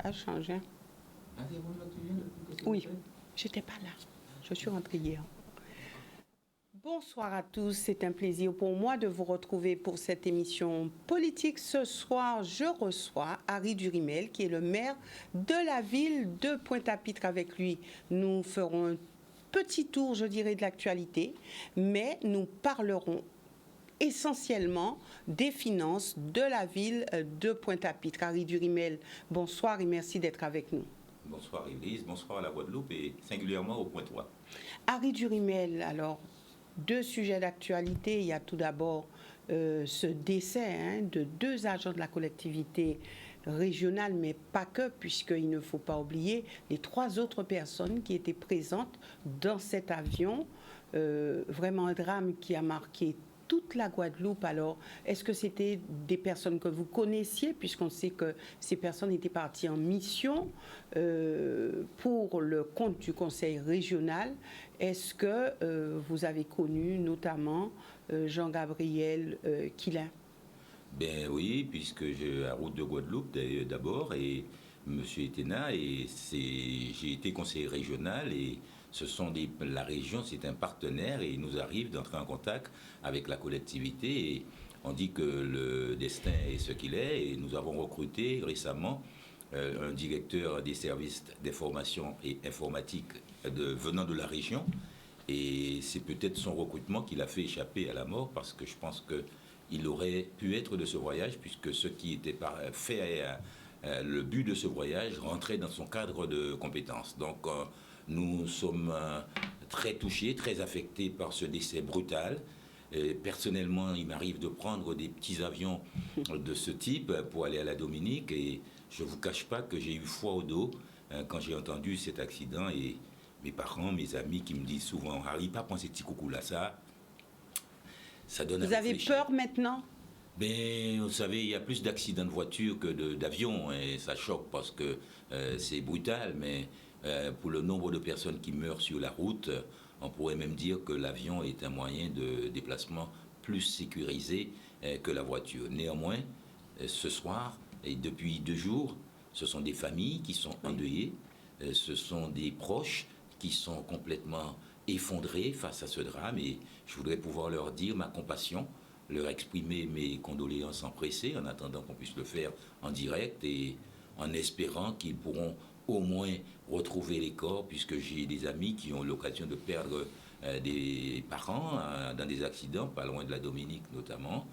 Ça change, hein? Ah, c'est bon, là, tu viens depuis que c'est Oui, fait? j'étais pas là. Je suis rentrée hier. Bonsoir à tous, c'est un plaisir pour moi de vous retrouver pour cette émission politique. Ce soir, je reçois Harry Durimel, qui est le maire de la ville de Pointe-à-Pitre. Avec lui, nous ferons un petit tour, je dirais, de l'actualité, mais nous parlerons essentiellement des finances de la ville de Pointe-à-Pitre. Harry Durimel, bonsoir et merci d'être avec nous. Bonsoir Église, bonsoir à la Guadeloupe et singulièrement au Point 3. Harry Durimel, alors, deux sujets d'actualité. Il y a tout d'abord ce décès de deux agents de la collectivité régionale, mais pas que, puisqu'il ne faut pas oublier les trois autres personnes qui étaient présentes dans cet avion. Vraiment un drame qui a marqué toute la Guadeloupe. Alors, est-ce que c'était des personnes que vous connaissiez, puisqu'on sait que ces personnes étaient parties en mission pour le compte du conseil régional? Est-ce que vous avez connu notamment Jean-Gabriel Quilin? Ben oui, puisque j'ai la route de Guadeloupe d'abord et Monsieur Etena et j'ai été conseiller régional et la région c'est un partenaire et il nous arrive d'entrer en contact avec la collectivité et on dit que le destin est ce qu'il est et nous avons recruté récemment un directeur des services d'information et informatique venant de la région. Et c'est peut-être son recrutement qui l'a fait échapper à la mort parce que je pense qu'il aurait pu être de ce voyage puisque ce qui était fait, le but de ce voyage rentrait dans son cadre de compétences. Donc nous sommes très touchés, très affectés par ce décès brutal. Et personnellement, il m'arrive de prendre des petits avions de ce type pour aller à la Dominique et je ne vous cache pas que j'ai eu froid au dos quand j'ai entendu cet accident et mes parents, mes amis qui me disent souvent Harry, pas penser petit coucou là, ça donne à Vous avez réfléchir. peur maintenant? Ben, vous savez, il y a plus d'accidents de voiture que d'avions et ça choque parce que c'est brutal, mais pour le nombre de personnes qui meurent sur la route, on pourrait même dire que l'avion est un moyen de déplacement plus sécurisé que la voiture. Néanmoins, ce soir et depuis 2 jours, ce sont des familles qui sont endeuillées, ce sont des proches qui sont complètement effondrés face à ce drame et je voudrais pouvoir leur dire ma compassion, leur exprimer mes condoléances empressées en attendant qu'on puisse le faire en direct et en espérant qu'ils pourront au moins retrouver les corps puisque j'ai des amis qui ont l'occasion de perdre des parents dans des accidents, pas loin de la Dominique notamment,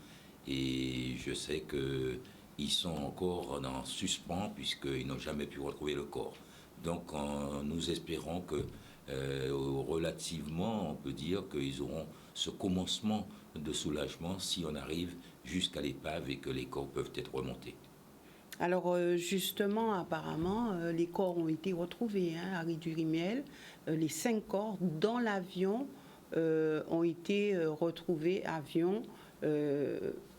et je sais qu'ils sont encore en suspens puisqu'ils n'ont jamais pu retrouver le corps. Donc nous espérons que relativement, on peut dire qu'ils auront ce commencement de soulagement si on arrive jusqu'à l'épave et que les corps peuvent être remontés. Alors justement, apparemment, les corps ont été retrouvés, Harry Durimel. Les 5 corps dans l'avion ont été retrouvés, avion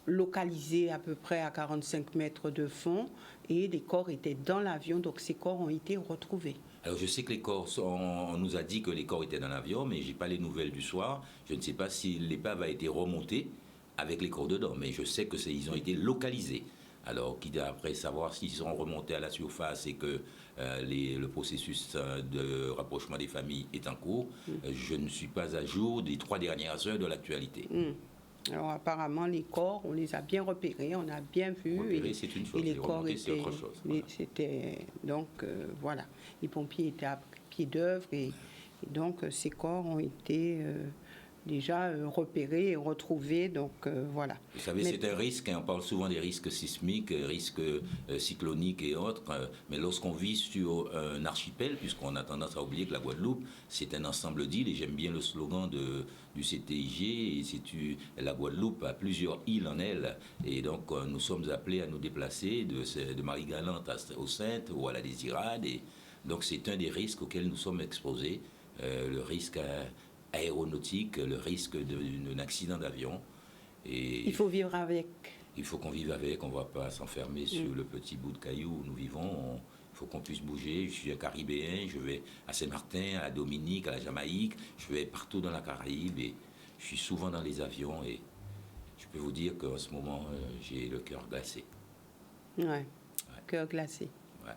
localisé à peu près à 45 mètres de fond, et les corps étaient dans l'avion, donc ces corps ont été retrouvés. Alors je sais que les corps on nous a dit que les corps étaient dans l'avion, mais je n'ai pas les nouvelles du soir. Je ne sais pas si l'épave a été remontée avec les corps dedans, mais je sais qu'ils ont été localisés. Alors, après savoir s'ils sont remontés à la surface et que le processus de rapprochement des familles est en cours, je ne suis pas à jour des 3 dernières heures de l'actualité. Alors apparemment, les corps, on les a bien repérés, on a bien vu. Repérer, c'est une chose, et les corps c'est autre chose. Voilà. Donc voilà, les pompiers étaient à pied d'œuvre et donc ces corps ont été déjà repérés et retrouvés. Donc voilà. Vous savez, c'est un risque, on parle souvent des risques sismiques, risques cycloniques et autres, mais lorsqu'on vit sur un archipel, puisqu'on a tendance à oublier que la Guadeloupe, c'est un ensemble d'îles, et j'aime bien le slogan du CTIG, et la Guadeloupe a plusieurs îles en elle, et donc nous sommes appelés à nous déplacer de Marie-Galante aux Saintes ou à la Désirade, et donc c'est un des risques auxquels nous sommes exposés, le risque aéronautique, le risque d'un accident d'avion. Et il faut vivre avec. Il faut qu'on vive avec, on ne va pas s'enfermer sur le petit bout de caillou où nous vivons. Il faut qu'on puisse bouger. Je suis un Caribéen, je vais à Saint-Martin, à la Dominique, à la Jamaïque, je vais partout dans la Caraïbe et je suis souvent dans les avions et je peux vous dire qu'en ce moment, j'ai le cœur glacé. Ouais, cœur glacé. Ouais.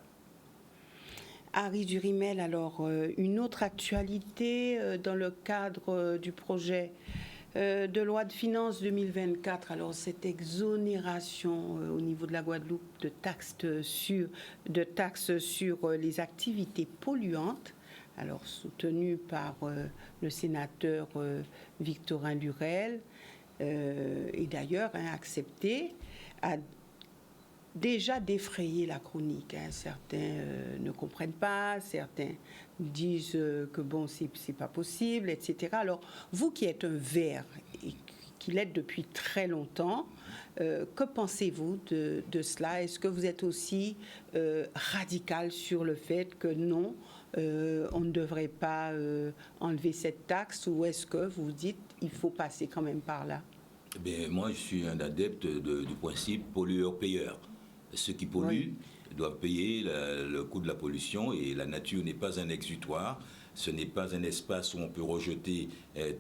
Harry Durimel, alors une autre actualité dans le cadre du projet de loi de finances 2024, alors cette exonération au niveau de la Guadeloupe de taxes sur les activités polluantes, alors soutenue par le sénateur Victorin Lurel, et d'ailleurs acceptée, a déjà défrayé la chronique. Certains ne comprennent pas, certains disent que bon, c'est pas possible, etc. Alors, vous qui êtes un vert et qui l'êtes depuis très longtemps, que pensez-vous de cela? Est-ce que vous êtes aussi radical sur le fait que non, on ne devrait pas enlever cette taxe, ou est-ce que vous dites il faut passer quand même par là? Eh bien, moi, je suis un adepte du principe pollueur-payeur. Ceux qui polluent doivent payer le coût de la pollution, et la nature n'est pas un exutoire, ce n'est pas un espace où on peut rejeter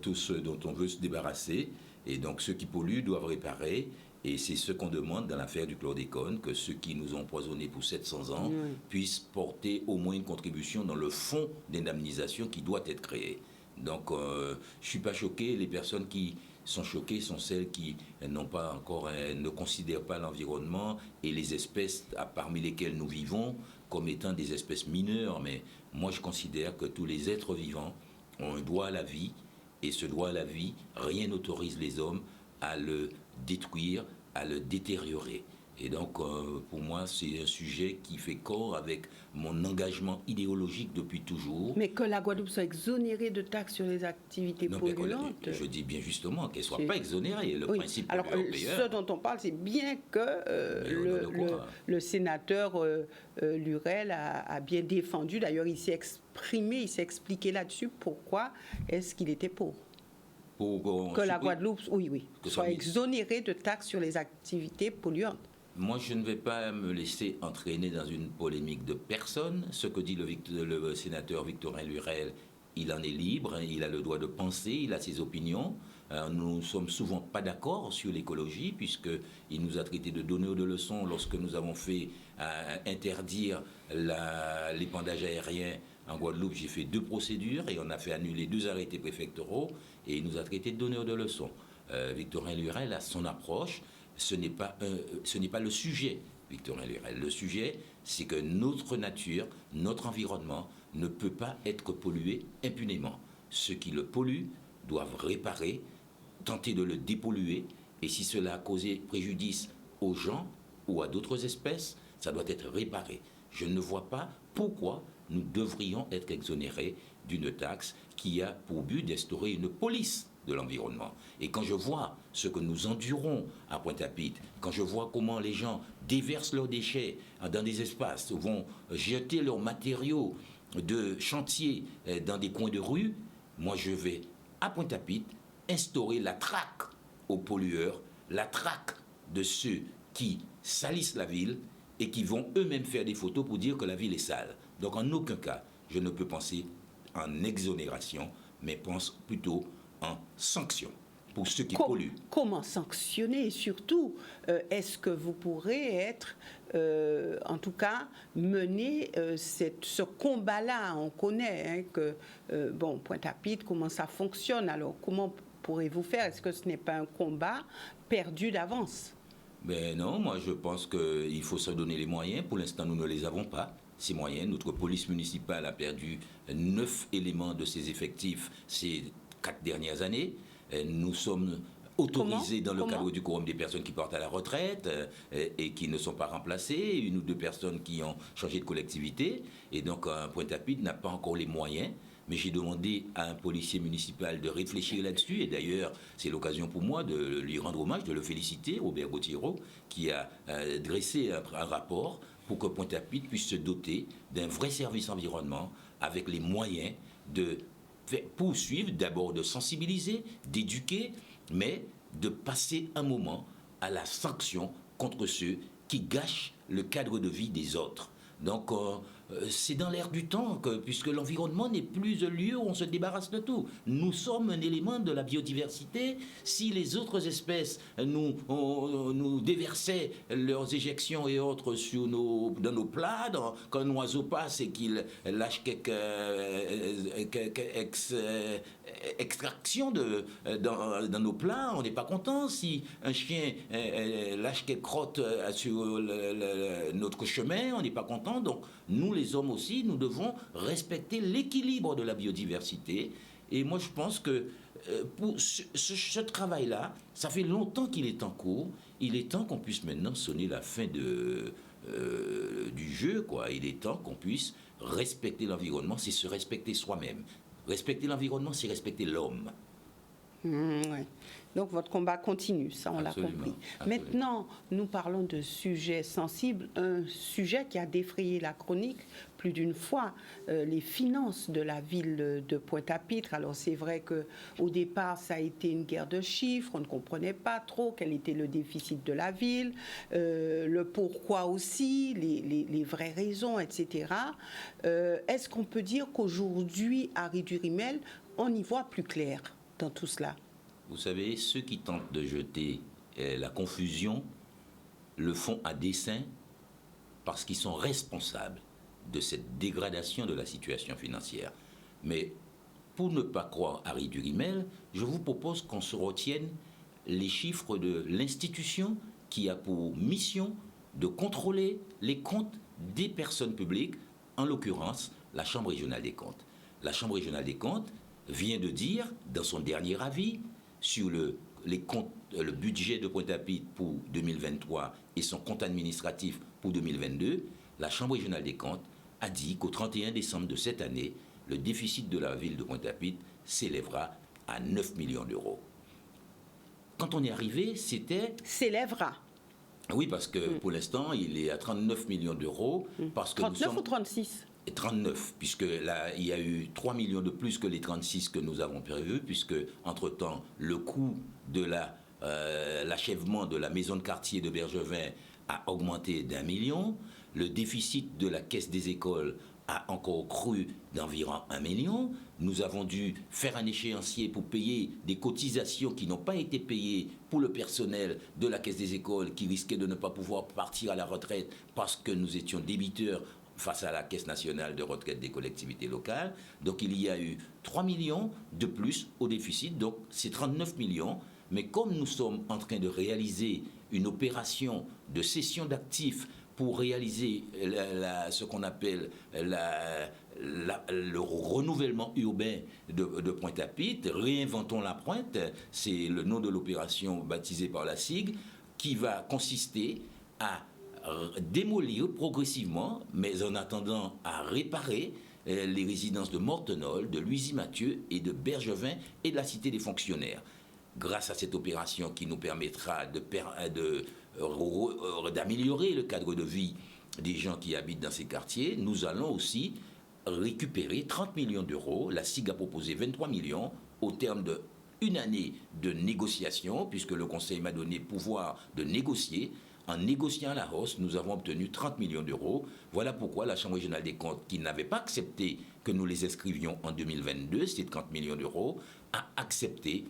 tout ce dont on veut se débarrasser. Et donc ceux qui polluent doivent réparer, et c'est ce qu'on demande dans l'affaire du chlordécone, que ceux qui nous ont empoisonnés pour 700 ans puissent porter au moins une contribution dans le fonds d'indemnisation qui doit être créé. Donc je ne suis pas choqué, les personnes qui sont choquées sont celles qui n'ont pas encore, ne considèrent pas l'environnement et les espèces parmi lesquelles nous vivons comme étant des espèces mineures. Mais moi je considère que tous les êtres vivants ont un droit à la vie, et ce droit à la vie, rien n'autorise les hommes à le détruire, à le détériorer. Et donc, pour moi, c'est un sujet qui fait corps avec mon engagement idéologique depuis toujours. Mais que la Guadeloupe soit exonérée de taxes sur les activités polluantes. Je dis bien justement qu'elle ne soit pas exonérée. Le principe alors, ce dont on parle, c'est bien que le sénateur Lurel a bien défendu. D'ailleurs, il s'est exprimé, il s'est expliqué là-dessus pourquoi est-ce qu'il était pour que la Guadeloupe soit exonérée de taxes sur les activités polluantes. Moi, je ne vais pas me laisser entraîner dans une polémique de personne. Ce que dit le sénateur Victorin Lurel, il en est libre, il a le droit de penser, il a ses opinions. Nous ne sommes souvent pas d'accord sur l'écologie, puisqu'il nous a traité de donneurs de leçons lorsque nous avons fait interdire l'épandage aérien en Guadeloupe. J'ai fait 2 procédures et on a fait annuler 2 arrêtés préfectoraux, et il nous a traité de donneurs de leçons. Victorin Lurel a son approche. Ce n'est pas le sujet, Victorin Lurel. Le sujet, c'est que notre nature, notre environnement ne peut pas être pollué impunément. Ceux qui le polluent doivent réparer, tenter de le dépolluer, et si cela a causé préjudice aux gens ou à d'autres espèces, ça doit être réparé. Je ne vois pas pourquoi nous devrions être exonérés d'une taxe qui a pour but d'instaurer une police de l'environnement. Et quand je vois ce que nous endurons à Pointe-à-Pitre, quand je vois comment les gens déversent leurs déchets dans des espaces, vont jeter leurs matériaux de chantier dans des coins de rue, moi je vais à Pointe-à-Pitre instaurer la traque aux pollueurs, la traque de ceux qui salissent la ville et qui vont eux-mêmes faire des photos pour dire que la ville est sale. Donc en aucun cas, je ne peux penser en exonération, mais pense plutôt en sanction pour ceux qui polluent. Comment sanctionner? Et surtout, est-ce que vous pourrez être, en tout cas, mener ce combat-là? On connaît que, Pointe-à-Pitre, comment ça fonctionne. Alors, comment pourrez-vous faire? Est-ce que ce n'est pas un combat perdu d'avance? Ben non, moi je pense qu'il faut se donner les moyens. Pour l'instant, nous ne les avons pas, ces moyens. Notre police municipale a perdu 9 éléments de ses effectifs ces 4 dernières années. Nous sommes autorisés dans le cadre du quorum des personnes qui partent à la retraite et qui ne sont pas remplacées, 1 ou 2 personnes qui ont changé de collectivité. Et donc, Pointe-à-Pitre n'a pas encore les moyens. Mais j'ai demandé à un policier municipal de réfléchir là-dessus. Et d'ailleurs, c'est l'occasion pour moi de lui rendre hommage, de le féliciter, Robert Gauthiero, qui a dressé un rapport pour que Pointe-à-Pitre puisse se doter d'un vrai service environnement avec les moyens de poursuivre, d'abord de sensibiliser, d'éduquer, mais de passer un moment à la sanction contre ceux qui gâchent le cadre de vie des autres. Donc, c'est dans l'air du temps, puisque l'environnement n'est plus un lieu où on se débarrasse de tout. Nous sommes un élément de la biodiversité. Si les autres espèces nous déversaient leurs éjections et autres dans nos plats, quand un oiseau passe et qu'il lâche quelques extractions dans nos plats, on n'est pas content. Si un chien lâche quelques crottes sur notre chemin, on n'est pas content. Donc, nous, les hommes aussi, nous devons respecter l'équilibre de la biodiversité. Et moi, je pense que pour ce travail-là, ça fait longtemps qu'il est en cours. Il est temps qu'on puisse maintenant sonner la fin du jeu, quoi. Il est temps qu'on puisse respecter l'environnement, c'est se respecter soi-même. Respecter l'environnement, c'est respecter l'homme. Ouais. Donc votre combat continue, ça on l'a compris. Absolument. Maintenant, nous parlons de sujets sensibles, un sujet qui a défrayé la chronique plus d'une fois, les finances de la ville de Pointe-à-Pitre. Alors c'est vrai qu'au départ, ça a été une guerre de chiffres, on ne comprenait pas trop quel était le déficit de la ville, le pourquoi aussi, les vraies raisons, etc. Est-ce qu'on peut dire qu'aujourd'hui, à Ridurimel, on y voit plus clair dans tout cela? Vous savez, ceux qui tentent de jeter la confusion le font à dessein parce qu'ils sont responsables de cette dégradation de la situation financière. Mais pour ne pas croire à Ridurimel, je vous propose qu'on se retienne les chiffres de l'institution qui a pour mission de contrôler les comptes des personnes publiques, en l'occurrence la Chambre régionale des comptes. La Chambre régionale des comptes vient de dire, dans son dernier avis, sur le budget de Pointe-à-Pitre pour 2023 et son compte administratif pour 2022, la Chambre régionale des comptes a dit qu'au 31 décembre de cette année, le déficit de la ville de Pointe-à-Pitre s'élèvera à 9 millions d'euros. Quand on est arrivé, c'était... S'élèvera. Oui, parce que pour l'instant, il est à 39 millions d'euros. Parce que 39 ou 36 39, puisque là, il y a eu 3 millions de plus que les 36 que nous avons prévus, puisque, entre-temps, le coût de l'achèvement de la maison de quartier de Bergevin a augmenté d'1 million. Le déficit de la caisse des écoles a encore cru d'environ 1 million. Nous avons dû faire un échéancier pour payer des cotisations qui n'ont pas été payées pour le personnel de la caisse des écoles qui risquait de ne pas pouvoir partir à la retraite parce que nous étions débiteurs face à la Caisse nationale de retraite des collectivités locales. Donc il y a eu 3 millions de plus au déficit, donc c'est 39 millions. Mais comme nous sommes en train de réaliser une opération de cession d'actifs pour réaliser ce qu'on appelle le renouvellement urbain de Pointe-à-Pitre, réinventons la Pointe, c'est le nom de l'opération baptisée par la SIG, qui va consister à démolir progressivement, mais en attendant à réparer les résidences de Mortenol, de Luisy-Mathieu et de Bergevin et de la Cité des Fonctionnaires. Grâce à cette opération qui nous permettra d'améliorer le cadre de vie des gens qui habitent dans ces quartiers, nous allons aussi récupérer 30 millions d'euros. La SIG a proposé 23 millions au terme d'une année de négociation, puisque le Conseil m'a donné pouvoir de négocier. En négociant à la hausse, nous avons obtenu 30 millions d'euros. Voilà pourquoi la Chambre régionale des comptes, qui n'avait pas accepté que nous les inscrivions en 2022, ces 30 millions d'euros, a accepté,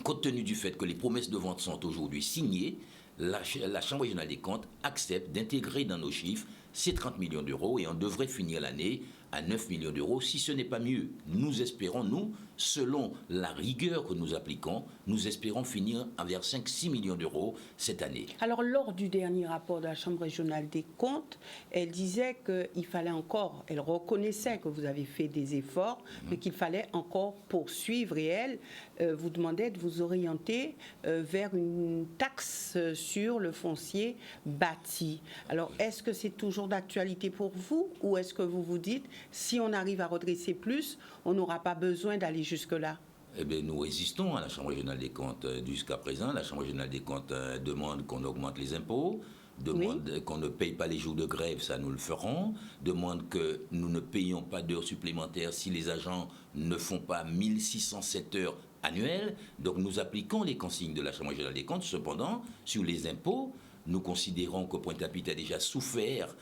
compte tenu du fait que les promesses de vente sont aujourd'hui signées, la Chambre régionale des comptes accepte d'intégrer dans nos chiffres ces 30 millions d'euros et on devrait finir l'année à 9 millions d'euros, si ce n'est pas mieux. Nous espérons, selon la rigueur que nous appliquons, nous espérons finir vers 5-6 millions d'euros cette année. Alors, lors du dernier rapport de la Chambre régionale des comptes, elle disait qu'il fallait encore, elle reconnaissait que vous avez fait des efforts, mais qu'il fallait encore poursuivre. Et elle vous demandait de vous orienter vers une taxe sur le foncier bâti. Alors, est-ce que c'est toujours d'actualité pour vous ou est-ce que vous vous dites, si on arrive à redresser plus, on n'aura pas besoin d'aller jusque-là? Eh bien, nous résistons à la Chambre régionale des comptes jusqu'à présent. La Chambre régionale des comptes demande qu'on augmente les impôts, demande qu'on ne paye pas les jours de grève, ça nous le ferons, demande que nous ne payons pas d'heures supplémentaires si les agents ne font pas 1607 heures annuelles. Donc nous appliquons les consignes de la Chambre régionale des comptes. Cependant, sur les impôts, nous considérons que Pointe-à-Pitre a déjà souffert.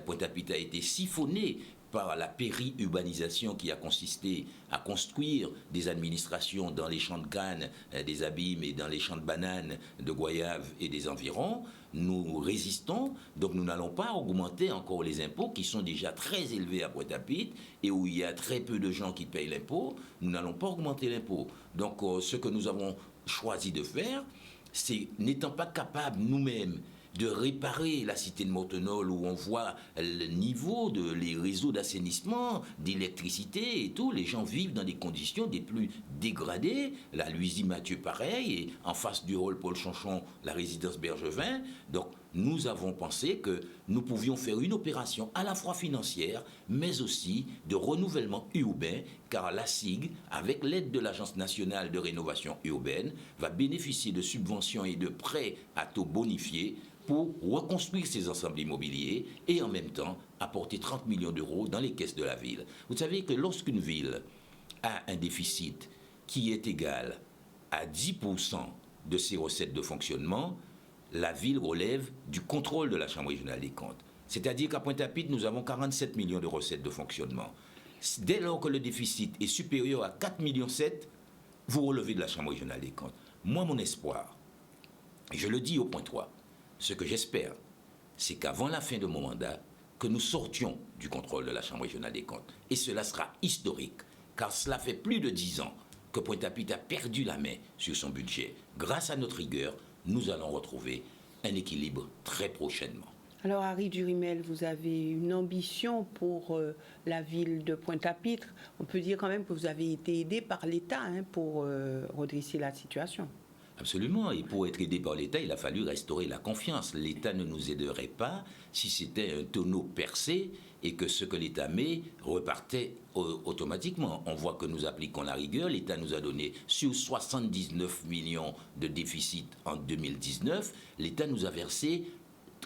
Pointe-à-Pitre a été siphonné par la péri-urbanisation qui a consisté à construire des administrations dans les champs de canne, des abîmes et dans les champs de bananes, de goyaves et des environs. Nous résistons, donc nous n'allons pas augmenter encore les impôts qui sont déjà très élevés à Pointe-à-Pitre et où il y a très peu de gens qui payent l'impôt. Nous n'allons pas augmenter l'impôt. Donc ce que nous avons choisi de faire, c'est, n'étant pas capables nous-mêmes de réparer la cité de Montenol où on voit le niveau les réseaux d'assainissement, d'électricité et tout. Les gens vivent dans des conditions des plus dégradées. La Louisie-Mathieu, pareil, et en face du hall Paul Chanchon, la résidence Bergevin. Donc, nous avons pensé que nous pouvions faire une opération à la fois financière, mais aussi de renouvellement urbain, car la SIG, avec l'aide de l'Agence nationale de rénovation urbaine, va bénéficier de subventions et de prêts à taux bonifiés pour reconstruire ces ensembles immobiliers et en même temps apporter 30 millions d'euros dans les caisses de la ville. Vous savez que lorsqu'une ville a un déficit qui est égal à 10% de ses recettes de fonctionnement, la ville relève du contrôle de la Chambre régionale des comptes. C'est-à-dire qu'à Pointe-à-Pitre, nous avons 47 millions de recettes de fonctionnement. Dès lors que le déficit est supérieur à 4,7 millions, vous relevez de la Chambre régionale des comptes. Moi, mon espoir, et je le dis au point 3, ce que j'espère, c'est qu'avant la fin de mon mandat, que nous sortions du contrôle de la Chambre régionale des comptes. Et cela sera historique, car cela fait plus de 10 ans que Pointe-à-Pitre a perdu la main sur son budget. Grâce à notre rigueur, nous allons retrouver un équilibre très prochainement. Alors, Harry Durimel, vous avez une ambition pour la ville de Pointe-à-Pitre. On peut dire quand même que vous avez été aidé par l'État pour redresser la situation. Absolument. Et pour être aidé par l'État, il a fallu restaurer la confiance. L'État ne nous aiderait pas si c'était un tonneau percé et que ce que l'État met repartait automatiquement. On voit que nous appliquons la rigueur. L'État nous a donné sur 79 millions de déficit en 2019. L'État nous a versé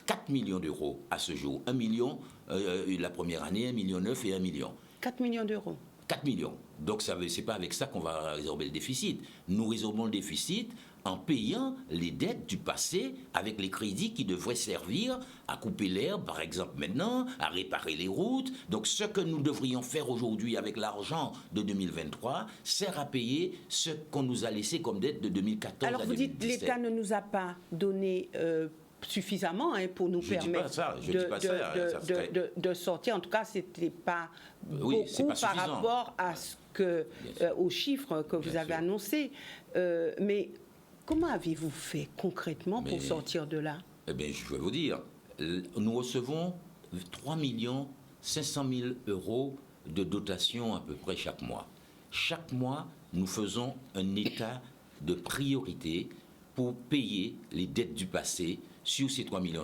4 millions d'euros à ce jour. 1 million la première année, 1,9 million et 1 million. 4 millions d'euros. 4 millions. Donc, ce n'est pas avec ça qu'on va résorber le déficit. Nous résorbons le déficit en payant les dettes du passé avec les crédits qui devraient servir à couper l'herbe, par exemple, maintenant, à réparer les routes. Donc, ce que nous devrions faire aujourd'hui avec l'argent de 2023 sert à payer ce qu'on nous a laissé comme dette de 2014 Alors, à 2017. vous dites que l'État ne nous a pas donné suffisamment pour nous permettre de sortir. En tout cas, ce n'était pas beaucoup par rapport à ce que, aux chiffres que vous avez annoncés. Mais comment avez-vous fait concrètement pour sortir de là? Eh bien, je vais vous dire, nous recevons 3 500 000 euros de dotation à peu près chaque mois. Chaque mois, nous faisons un état de priorité pour payer les dettes du passé. Sur ces 3,5 millions,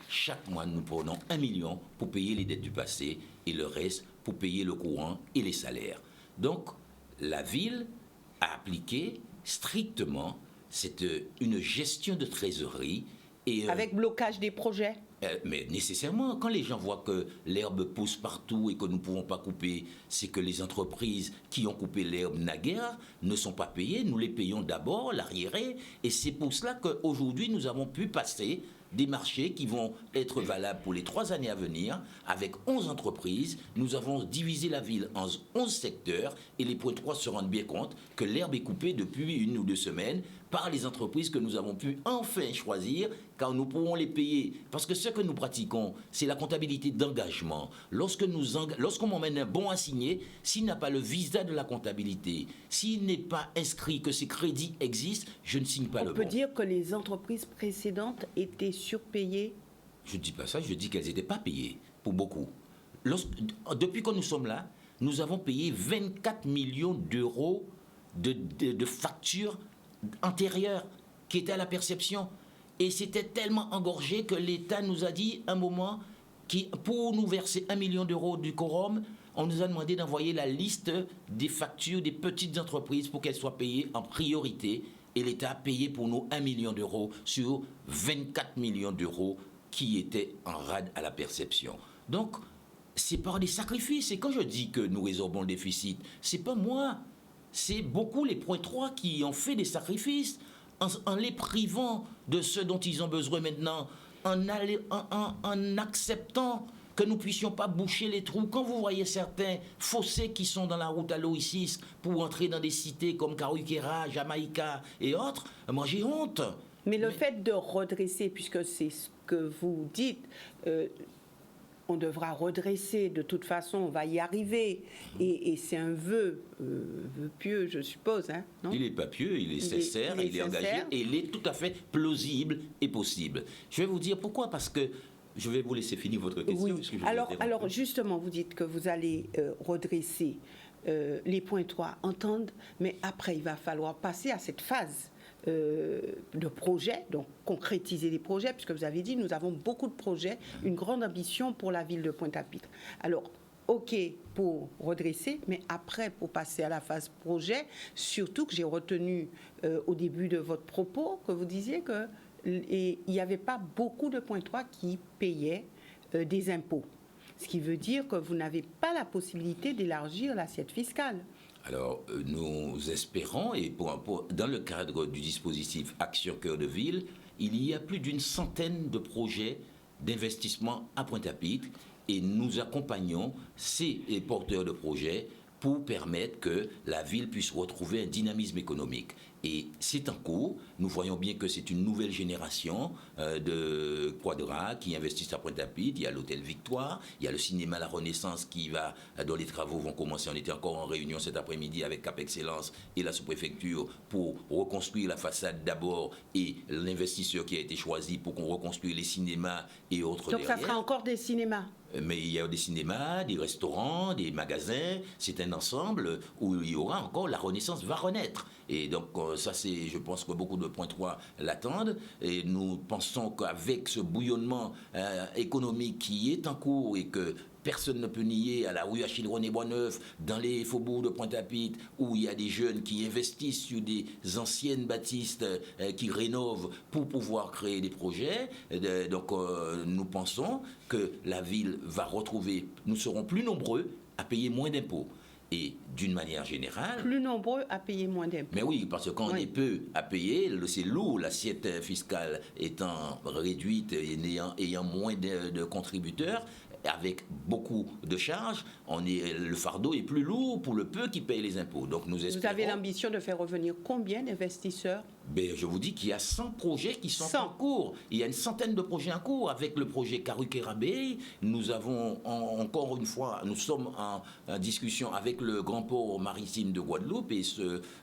chaque mois, nous prenons 1 million pour payer les dettes du passé et le reste pour payer le courant et les salaires. Donc, la ville a appliqué strictement une gestion de trésorerie. Avec blocage des projets? Mais nécessairement, quand les gens voient que l'herbe pousse partout et que nous ne pouvons pas couper, c'est que les entreprises qui ont coupé l'herbe naguère ne sont pas payées. Nous les payons d'abord, l'arriéré. Et c'est pour cela qu'aujourd'hui, nous avons pu passer des marchés qui vont être valables pour les 3 années à venir. Avec 11 entreprises, nous avons divisé la ville en 11 secteurs et les points 3 se rendent bien compte que l'herbe est coupée depuis 1 ou 2 semaines par les entreprises que nous avons pu enfin choisir, car nous pourrons les payer. Parce que ce que nous pratiquons, c'est la comptabilité d'engagement. Lorsqu'on m'emmène un bon à signer, s'il n'a pas le visa de la comptabilité, s'il n'est pas inscrit que ces crédits existent, je ne signe pas le bon. On peut dire que les entreprises précédentes étaient surpayées? Je ne dis pas ça, je dis qu'elles n'étaient pas payées, pour beaucoup. Depuis que nous sommes là, nous avons payé 24 millions d'euros de factures antérieures qui étaient à la perception. Et c'était tellement engorgé que l'État nous a dit un moment, pour nous verser 1 million d'euros du quorum, on nous a demandé d'envoyer la liste des factures des petites entreprises pour qu'elles soient payées en priorité. Et l'État a payé pour nous 1 million d'euros sur 24 millions d'euros qui étaient en rade à la perception. Donc, c'est par des sacrifices. Et quand je dis que nous résorbons le déficit, c'est pas moi. C'est beaucoup les points 3 qui ont fait des sacrifices en les privant de ce dont ils ont besoin maintenant. en acceptant que nous ne puissions pas boucher les trous. Quand vous voyez certains fossés qui sont dans la route à l'Oasis pour entrer dans des cités comme Karuikera, Jamaïca et autres, moi j'ai honte. Mais le fait de redresser, puisque c'est ce que vous dites, on devra redresser, de toute façon, on va y arriver. Et c'est un vœu pieux, je suppose, hein, non? Il n'est pas pieux, il est sincère, il est engagé, et il est tout à fait plausible et possible. Je vais vous dire pourquoi, parce que je vais vous laisser finir votre question. Oui. Alors, justement, vous dites que vous allez redresser les points 3, entendre, mais après, il va falloir passer à cette phase de projet, donc concrétiser les projets, puisque vous avez dit, nous avons beaucoup de projets, une grande ambition pour la ville de Pointe-à-Pitre. Alors, OK pour redresser, mais après, pour passer à la phase projet, surtout que j'ai retenu au début de votre propos que vous disiez que il n'y avait pas beaucoup de points 3 qui payaient des impôts. Ce qui veut dire que vous n'avez pas la possibilité d'élargir l'assiette fiscale. Alors, nous espérons, et dans le cadre du dispositif Action Cœur de Ville, il y a plus d'une centaine de projets d'investissement à Pointe-à-Pitre, et nous accompagnons ces porteurs de projets pour permettre que la ville puisse retrouver un dynamisme économique. Et c'est en cours. Nous voyons bien que c'est une nouvelle génération de quadras qui investissent à Pointe-à-Pitre. Il y a l'hôtel Victoire, il y a le cinéma La Renaissance dont les travaux vont commencer. On était encore en réunion cet après-midi avec Cap Excellence et la sous-préfecture pour reconstruire la façade d'abord, et l'investisseur qui a été choisi pour qu'on reconstruise les cinémas et autres. Donc derrière. ça sera encore des cinémas? Mais il y a des cinémas, des restaurants, des magasins. C'est un ensemble où il y aura encore, la Renaissance va renaître. Et donc ça, je pense que beaucoup de points 3 l'attendent. Et nous pensons qu'avec ce bouillonnement économique qui est en cours et que personne ne peut nier, à la rue Achille René Boisneuf, dans les faubourgs de Pointe-à-Pitre, où il y a des jeunes qui investissent sur des anciennes bâtisses qui rénovent pour pouvoir créer des projets. Donc nous pensons que la ville va retrouver, nous serons plus nombreux à payer moins d'impôts. Et d'une manière générale... Plus nombreux à payer moins d'impôts. Mais oui, parce que quand on est peu à payer, c'est lourd, l'assiette fiscale étant réduite et ayant moins de contributeurs, avec beaucoup de charges, le fardeau est plus lourd pour le peu qui paye les impôts. Donc nous espérons... Vous avez l'ambition de faire revenir combien d'investisseurs? Je vous dis qu'il y a 100 projets qui sont en cours. Il y a une centaine de projets en cours. Avec le projet Karuikera Bay, nous avons encore une fois, nous sommes en discussion avec le grand port maritime de Guadeloupe, et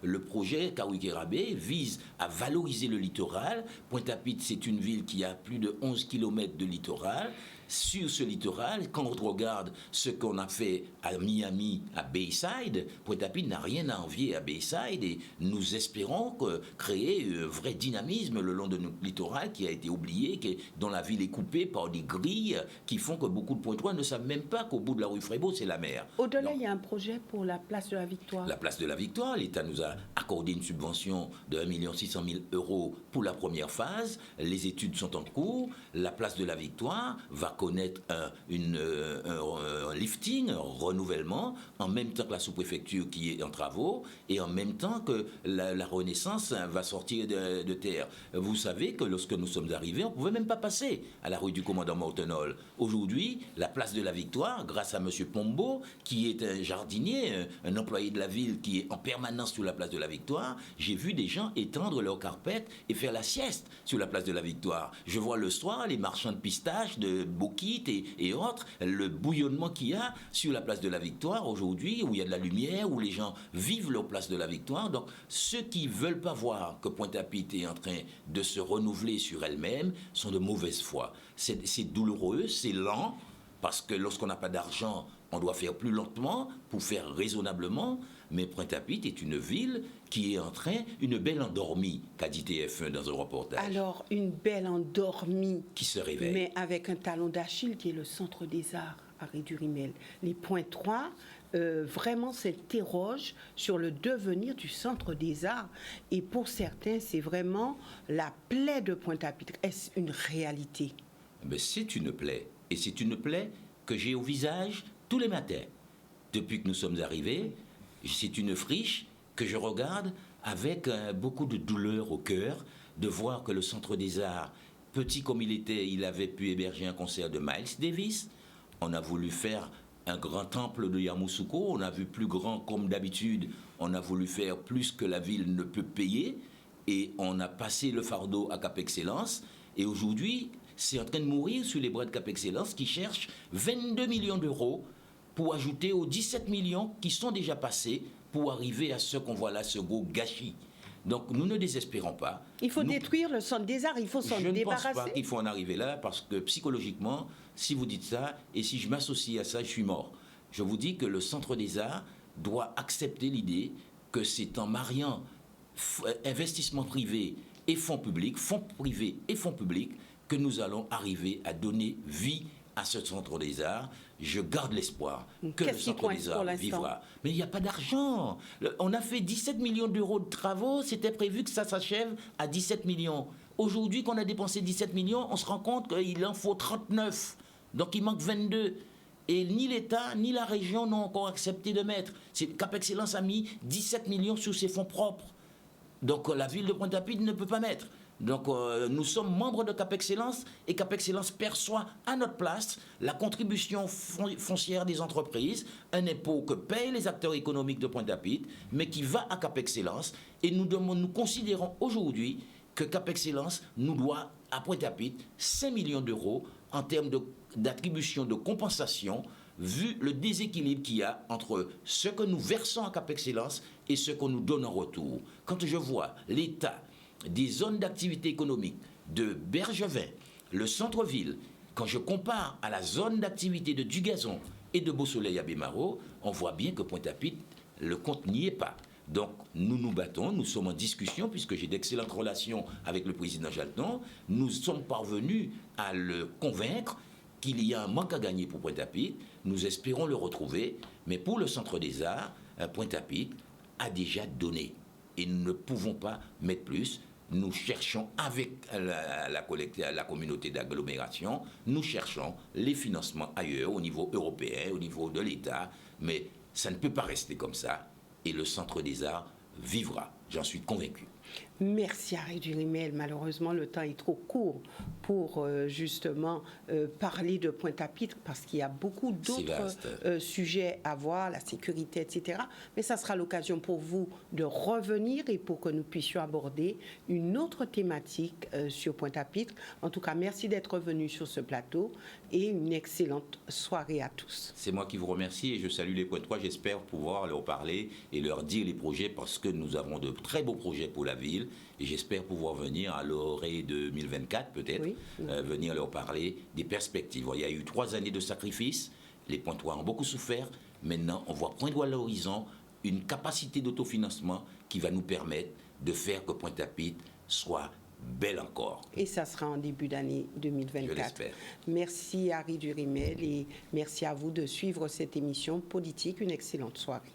le projet Karuikera Bay vise à valoriser le littoral. Pointe-à-Pitre, c'est une ville qui a plus de 11 km de littoral. Sur ce littoral, quand on regarde ce qu'on a fait à Miami, à Bayside, Pointe-à-Pitre n'a rien à envier à Bayside, et nous espérons créer un vrai dynamisme le long de notre littoral qui a été oublié, dont la ville est coupée par des grilles qui font que beaucoup de Pointois ne savent même pas qu'au bout de la rue Frébeau, c'est la mer. Au-delà, il y a un projet pour la place de la Victoire. La place de la Victoire, l'État nous a accordé une subvention de 1 600 000 € pour la première phase. Les études sont en cours. La place de la Victoire va connaître un lifting, un renouvellement, en même temps que la sous-préfecture qui est en travaux, et en même temps que la Renaissance va sortir de terre. Vous savez que lorsque nous sommes arrivés, on ne pouvait même pas passer à la rue du commandant Mortenol. Aujourd'hui, la place de la Victoire, grâce à M. Pombo, qui est un jardinier, un employé de la ville qui est en permanence sur la place de la Victoire, j'ai vu des gens étendre leurs carpettes et faire la sieste sur la place de la Victoire. Je vois le soir les marchands de pistaches, de bokit et autres, le bouillonnement qu'il y a sur la place de la Victoire aujourd'hui, où il y a de la lumière, où les gens vivent leur place de la Victoire. Donc, ceux qui ne veulent pas voir que Pointe-à-Pitre est en train de se renouveler sur elle-même sont de mauvaise foi. C'est douloureux, c'est lent, parce que lorsqu'on n'a pas d'argent, on doit faire plus lentement pour faire raisonnablement. Mais Pointe-à-Pitre est une ville qui est en train, une belle endormie, qu'a dit TF1 dans un reportage. Alors, une belle endormie. Qui se réveille. Mais avec un talon d'Achille qui est le Centre des Arts à Rédurimel. Les points 3 vraiment s'interrogent sur le devenir du Centre des Arts. Et pour certains, c'est vraiment la plaie de Pointe-à-Pitre. Est-ce une réalité? Mais c'est une plaie. Et c'est une plaie que j'ai au visage tous les matins. Depuis que nous sommes arrivés, c'est une friche que je regarde avec beaucoup de douleur au cœur de voir que le Centre des Arts, petit comme il était, il avait pu héberger un concert de Miles Davis. On a voulu faire un grand temple de Yamoussoukro. On a vu plus grand comme d'habitude. On a voulu faire plus que la ville ne peut payer. Et on a passé le fardeau à Cap Excellence. Et aujourd'hui, c'est en train de mourir sur les bras de Cap Excellence qui cherche 22 millions d'euros pour ajouter aux 17 millions qui sont déjà passés pour arriver à ce qu'on voit là, ce gros gâchis. Donc nous ne désespérons pas. Il faut détruire le centre des arts, il faut s'en débarrasser. Je ne pense pas qu'il faut en arriver là parce que psychologiquement, si vous dites ça et si je m'associe à ça, je suis mort. Je vous dis que le centre des arts doit accepter l'idée que c'est en mariant investissement privé et fonds publics, fonds privés et fonds publics, que nous allons arriver à donner vie à ce centre des arts. Je garde l'espoir que le centre des arts vivra. Mais il n'y a pas d'argent. On a fait 17 millions d'euros de travaux, c'était prévu que ça s'achève à 17 millions. Aujourd'hui, qu'on a dépensé 17 millions, on se rend compte qu'il en faut 39. Donc il manque 22. Et ni l'État, ni la région n'ont encore accepté de mettre. Cap Excellence a mis 17 millions sur ses fonds propres. Donc la ville de Pointe-à-Pitre ne peut pas mettre. Donc nous sommes membres de Cap Excellence et Cap Excellence perçoit à notre place la contribution foncière des entreprises, un impôt que payent les acteurs économiques de Pointe-à-Pitre, mais qui va à Cap Excellence. Et nous considérons aujourd'hui que Cap Excellence nous doit à Pointe-à-Pitre 5 millions d'euros en termes d'attribution de compensation, vu le déséquilibre qu'il y a entre ce que nous versons à Cap Excellence et ce qu'on nous donne en retour. Quand je vois l'État des zones d'activité économique de Bergevin, le centre-ville, quand je compare à la zone d'activité de Dugazon et de Beau-Soleil à Bémaro, on voit bien que Pointe-à-Pitre, le compte n'y est pas. Donc nous nous battons, nous sommes en discussion, puisque j'ai d'excellentes relations avec le président Jalton. Nous sommes parvenus à le convaincre qu'il y a un manque à gagner pour Pointe-à-Pitre. Nous espérons le retrouver, mais pour le Centre des Arts, Pointe-à-Pitre a déjà donné. Et nous ne pouvons pas mettre plus. Nous cherchons avec la communauté d'agglomération, nous cherchons les financements ailleurs, au niveau européen, au niveau de l'État, mais ça ne peut pas rester comme ça. Et le Centre des Arts vivra, j'en suis convaincu. Merci Harry Durimel. Malheureusement, le temps est trop court pour justement parler de Pointe-à-Pitre parce qu'il y a beaucoup d'autres sujets à voir, la sécurité, etc. Mais ça sera l'occasion pour vous de revenir et pour que nous puissions aborder une autre thématique sur Pointe-à-Pitre. En tout cas, merci d'être venu sur ce plateau et une excellente soirée à tous. C'est moi qui vous remercie et je salue les Pointois. J'espère pouvoir leur parler et leur dire les projets parce que nous avons de très beaux projets pour la ville. Et j'espère pouvoir venir à l'orée 2024, peut-être, venir leur parler des perspectives. Il y a eu 3 années de sacrifice, les Pointois ont beaucoup souffert. Maintenant, on voit poindre à l'horizon une capacité d'autofinancement qui va nous permettre de faire que Pointe-à-Pitre soit belle encore. Et ça sera en début d'année 2024. Je l'espère. Merci Harry Durimel et merci à vous de suivre cette émission politique. Une excellente soirée.